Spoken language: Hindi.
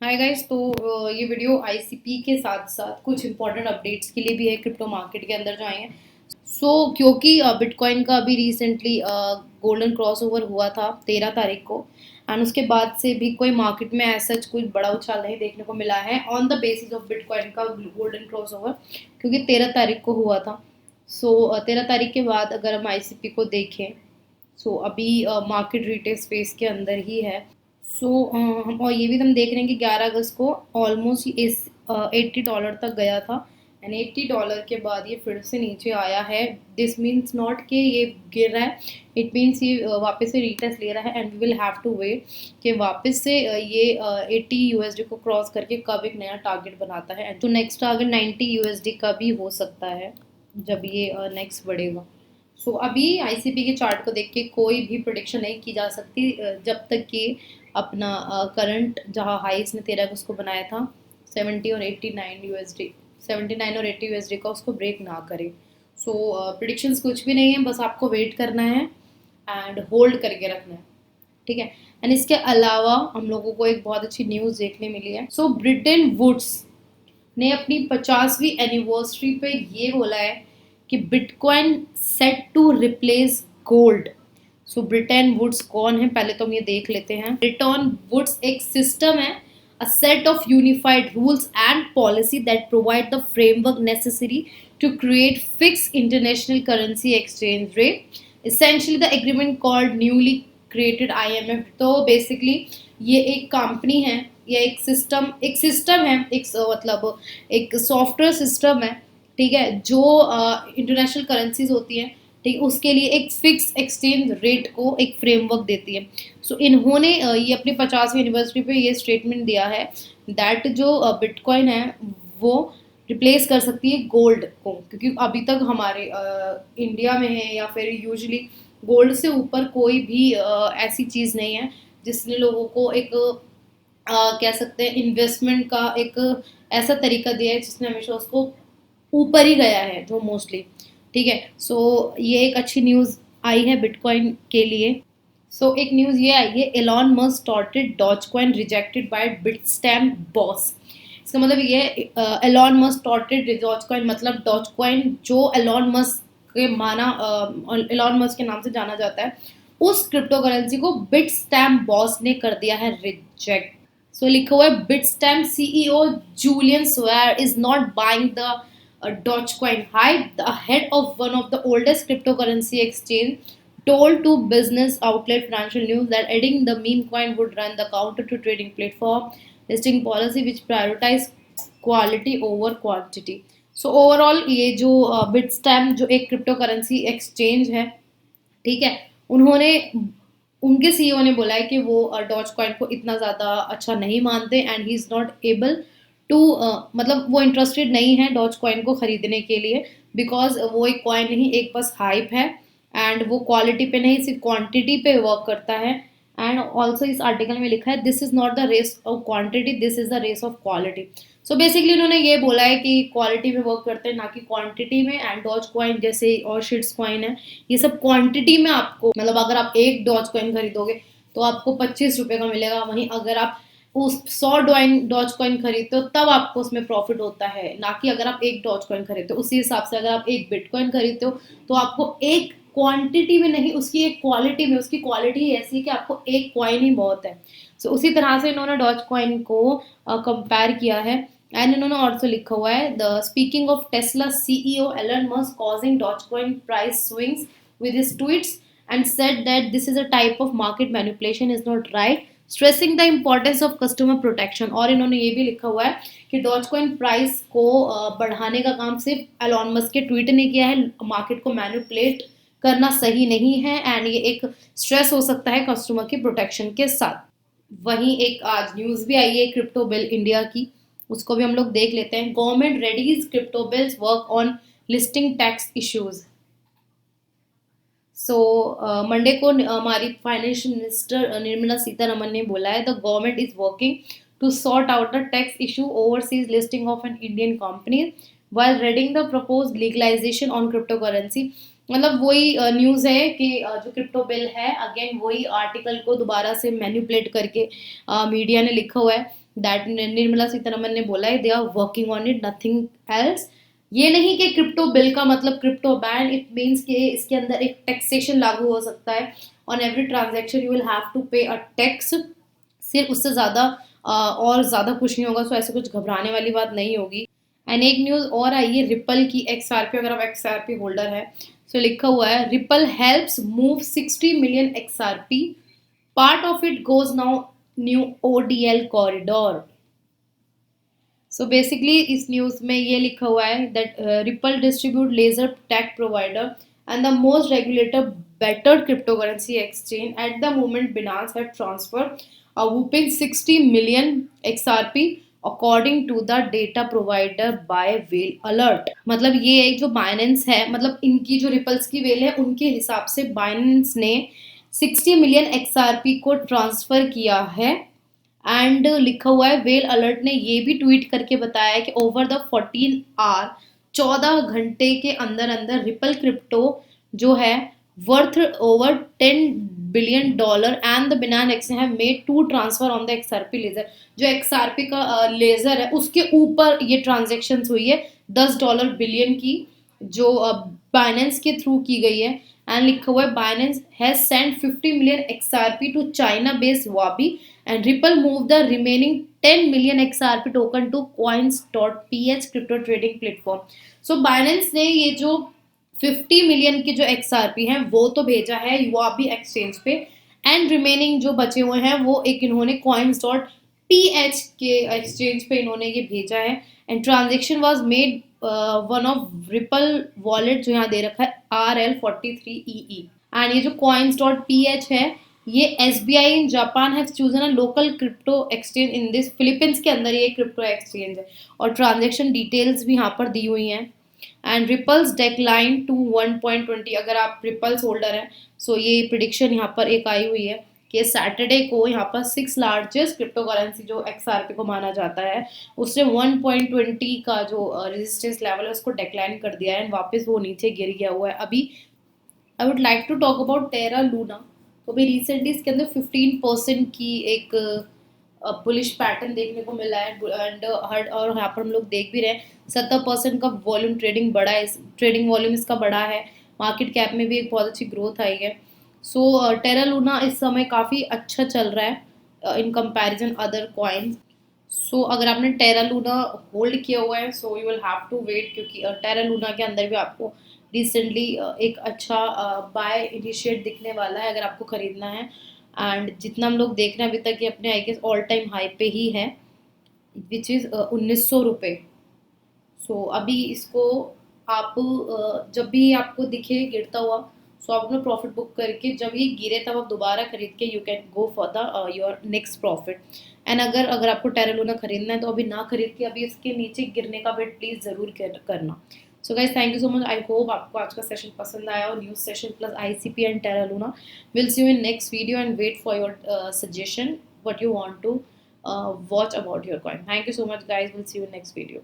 Hi guys. तो ये वीडियो आईसीपी के साथ साथ कुछ इंपॉर्टेंट अपडेट्स के लिए भी है क्रिप्टो मार्केट के अंदर जो आए हैं। क्योंकि बिटकॉइन का अभी रिसेंटली गोल्डन क्रॉसओवर हुआ था 13 तारीख को। एंड उसके बाद से भी कोई मार्केट में ऐसा कुछ बड़ा उछाल नहीं देखने को मिला है on the basis of bitcoin का गोल्डन क्रॉसओवर, क्योंकि 13 तारीख को हुआ था। 13 तारीख के बाद अगर हम आईसीपी को देखें, अभी मार्केट रिटेल स्पेस के अंदर ही है। हम और ये भी हम देख रहे हैं कि 11 अगस्त को ऑलमोस्ट इस $80 तक गया था। एंड $80 के बाद ये फिर से नीचे आया है। दिस मीन्स नॉट कि ये गिर रहा है, इट मीन्स ये वापस से रीटेस्ट ले रहा है। And we will have to wait कि वापस से ये 80 USD को क्रॉस करके कब एक नया टारगेट बनाता है। तो नेक्स्ट टारगेट 90 USD का भी हो सकता है जब ये नेक्स्ट बढ़ेगा। अभी आईसीपी के चार्ट को देख के कोई भी प्रोडिक्शन नहीं की जा सकती जब तक कि अपना करंट जहाँ हाई इसने 13 अगस्त को बनाया था 79 और 80 यूएसडी का उसको ब्रेक ना करे। प्रिडिक्शंस कुछ भी नहीं है, बस आपको वेट करना है एंड होल्ड करके रखना है, ठीक है। एंड इसके अलावा हम लोगों को एक बहुत अच्छी न्यूज़ देखने मिली है। ब्रिटेन वुड्स ने अपनी 50वीं एनिवर्सरी पे ये बोला है कि bitcoin set to replace gold. Bretton Woods कौन है, पहले तो हम ये देख लेते हैं। ब्रिटेन वुड्स एक सिस्टम है, a set of unified rules and policy that provide the framework necessary to create fixed international currency exchange rate, essentially the agreement called newly created IMF। तो बेसिकली ये एक कंपनी है या एक सिस्टम है, मतलब एक सॉफ्टवेयर सिस्टम है, ठीक है, जो इंटरनेशनल करेंसीज होती हैं, ठीक, उसके लिए एक फिक्स एक्सचेंज रेट को एक फ्रेमवर्क देती है। इन्होंने ये अपनी 50वीं एनिवर्सरी पे ये स्टेटमेंट दिया है दैट जो बिटकॉइन है वो रिप्लेस कर सकती है गोल्ड को, क्योंकि अभी तक हमारे इंडिया में है या फिर यूजुअली गोल्ड से ऊपर कोई भी ऐसी चीज़ नहीं है जिसने लोगों को एक कह सकते हैं इन्वेस्टमेंट का एक ऐसा तरीका दिया है जिसने हमेशा उसको ऊपर ही गया है जो मोस्टली, ठीक है। ये एक अच्छी न्यूज़ आई है बिटकॉइन के लिए। एक न्यूज़ ये आई है, Elon Musk started Dogecoin rejected by Bitstamp boss. इसका मतलब ये एलॉन मस्क स्टार्टेड डॉजकॉइन, मतलब डॉजकॉइन जो एलॉन मस्क एलॉन मस्क के नाम से जाना जाता है, उस क्रिप्टो करेंसी को बिटस्टैम्प बॉस ने कर दिया है रिजेक्ट। लिखा हुआ है, Bitstamp CEO Julian Sawyer is not buying the Dogecoin hype. The head of one of the oldest cryptocurrency exchange told to business outlet Financial News that adding the meme coin would run the counter to trading platform listing policy which prioritize quality over quantity. Overall ये जो बिटस्टैम्प जो एक क्रिप्टो करेंसी एक्सचेंज है, ठीक है, उन्होंने उनके सीईओ ने बोला है कि वो डॉज कॉइन को इतना ज़्यादा अच्छा नहीं मानते and he is not able to मतलब वो इंटरेस्टेड नहीं है डॉज कॉइन को खरीदने के लिए, बिकॉज वो एक कॉइन नहीं, एक बस हाइप है एंड वो क्वालिटी पे नहीं सिर्फ क्वांटिटी पे वर्क करता है। एंड ऑल्सो इस आर्टिकल में लिखा है, this is not the race of quantity, this is the race of quality. Basically उन्होंने ये बोला है कि क्वालिटी में वर्क करते हैं ना कि क्वांटिटी में। एंड डॉज कॉइन जैसे और शिट्स कॉइन है, ये सब क्वांटिटी में आपको, मतलब अगर आप एक डॉज कॉइन खरीदोगे तो आपको 25 रुपये का मिलेगा, वहीं अगर आप उस 100 डॉज कॉइन खरीदते हो तब आपको उसमें प्रॉफिट होता है, ना कि अगर आप एक डॉज कॉइन खरीदते हो। उसी हिसाब से अगर आप एक बिटकॉइन खरीदते हो तो आपको एक क्वांटिटी में नहीं, उसकी एक क्वालिटी में, उसकी क्वालिटी ऐसी है कि आपको एक कॉइन ही बहुत है। उसी तरह से इन्होंने डॉज कॉइन को कंपेयर किया है। एंड इन्होंने ऑल्सो लिखा हुआ है, the speaking of Tesla CEO Elon Musk causing doge coin price swings with his tweets and said that this is a type of market manipulation, is not right, stressing the importance of customer protection. और इन्होंने ये भी लिखा हुआ है कि डॉजकॉइन प्राइस को बढ़ाने का काम सिर्फ एलॉन मस्क के ट्वीट ने किया है, मार्केट को मैनिपुलेट करना सही नहीं है एंड ये एक स्ट्रेस हो सकता है कस्टमर की प्रोटेक्शन के साथ। वहीं एक आज न्यूज़ भी आई है क्रिप्टो बिल इंडिया की, उसको भी हम लोग देख लेते हैं। Government readies crypto bills work on listing tax issues. Monday को हमारी फाइनेंस मिनिस्टर निर्मला सीतारमन ने बोला है, the government is working to sort out the tax issue overseas listing of an Indian company while reading the proposed legalisation on crypto currency. मतलब वही न्यूज़ है कि जो क्रिप्टो बिल है, अगेन वही आर्टिकल को दोबारा से मैनिपुलेट करके मीडिया ने लिखा हुआ है दैट निर्मला सीतारमन ने बोला है, they are working on it, nothing else. ये नहीं कि क्रिप्टो बिल का मतलब क्रिप्टो बैन, इट मीन्स कि इसके अंदर एक टैक्सेशन लागू हो सकता है। On every transaction you will have to pay a tax, सिर्फ उससे ज़्यादा और ज़्यादा कुछ नहीं होगा। सो ऐसे कुछ घबराने वाली बात नहीं होगी। एंड एक न्यूज़ और आई है रिपल की, XRP, अगर आप XRP होल्डर है, सो लिखा हुआ है Ripple helps move 60 million XRP, part of it goes now new ODL corridor. So basically इस न्यूज में ये लिखा हुआ है that Ripple distribute ledger tag provider and the most regulator better cryptocurrency exchange at the moment Binance have transfer a whopping 60 million XRP according to the data provider by Whale Alert। मतलब ये एक जो बाइनेंस है, मतलब इनकी जो रिपल्स की वेल है उनके हिसाब से बाइनेंस ने 60 मिलियन XRP को ट्रांसफर किया है। एंड लिखा हुआ है वेल अलर्ट ने ये भी ट्वीट करके बताया है कि ओवर द 14 आवर, 14 घंटे के अंदर अंदर रिपल क्रिप्टो जो है worth over 10 billion dollar and the Binance exchange have made 2 transfer on the XRP ledger. जो XRP का लेजर है उसके ऊपर ये ट्रांजेक्शन हुई है $10 बिलियन की, जो बाइनेंस के थ्रू की गई है। एंड लिखा हुआ है Binance has send 50 million XRP to China based वाबी and Ripple moved the remaining 10 million XRP token to coins.ph crypto trading platform। So Binance ने ये जो 50 मिलियन की जो XRP हैं वो तो भेजा है युआबी एक्सचेंज पे, एंड रिमेनिंग जो बचे हुए हैं वो एक इन्होंने coins.ph के एक्सचेंज पे इन्होंने ये भेजा है। And transaction was made one of ripple wallet जो यहाँ दे रखा है RL43EE। एंड ये जो coins.ph है ये SBI in Japan have chosen a local crypto exchange in this, Philippines के अंदर ये क्रिप्टो एक्सचेंज है और ट्रांजेक्शन डिटेल्स भी यहाँ पर दी हुई हैं। एंड रिपल्स डेक्लाइन टू 1.20, अगर आप रिपल्स होल्डर हैं सो ये प्रिडिक्शन यहाँ पर एक आई हुई है कि सैटरडे को यहाँ पर 6 लार्जेस्ट क्रिप्टो करेंसी जो XRP को माना जाता है उसने 1.20 का जो रेजिस्टेंस लेवल है उसको डेक्लाइन कर दिया है एंड वापस वो नीचे गिर गया हुआ है अभी। I would like to talk about Terra Luna. तो अभी रिसेंटली इसके अंदर 15% की एक बुलिश पैटर्न देखने को मिला है एंड हर, और यहाँ पर हम लोग देख भी रहे हैं 70% का वॉल्यूम ट्रेडिंग बढ़ा है, ट्रेडिंग वॉल्यूम इसका बढ़ा है, मार्केट कैप में भी एक बहुत अच्छी ग्रोथ आई है। सो टेरा लूना इस समय काफ़ी अच्छा चल रहा है in comparison other coins. So अगर आपने टेरा लूना होल्ड किया हुआ है so you will have to wait, क्योंकि टेरा लूना के अंदर भी आपको रिसेंटली एक अच्छा बाय इनिशिएट दिखने वाला है अगर आपको ख़रीदना है। एंड जितना हम लोग देख रहे हैं अभी तक ये अपने I guess all time high पे ही है विच इज़ 1900 रुपये। सो अभी इसको आप जब भी आपको दिखे गिरता हुआ सो आप अपना प्रॉफिट बुक करके जब ये गिरे तब आप दोबारा खरीद के you can go for the your next profit. And अगर अगर आपको टेरा लूना खरीदना है तो अभी ना खरीद के अभी इसके नीचे गिरने का वेट प्लीज़ ज़रूर करना। So guys thank you so much, I hope आपको आज का सेशन पसंद आया और news session plus ICP and Terra Luna. Will see you in next video and wait for your suggestion what you want to watch about your coin. Thank you so much guys, we'll see you in next video.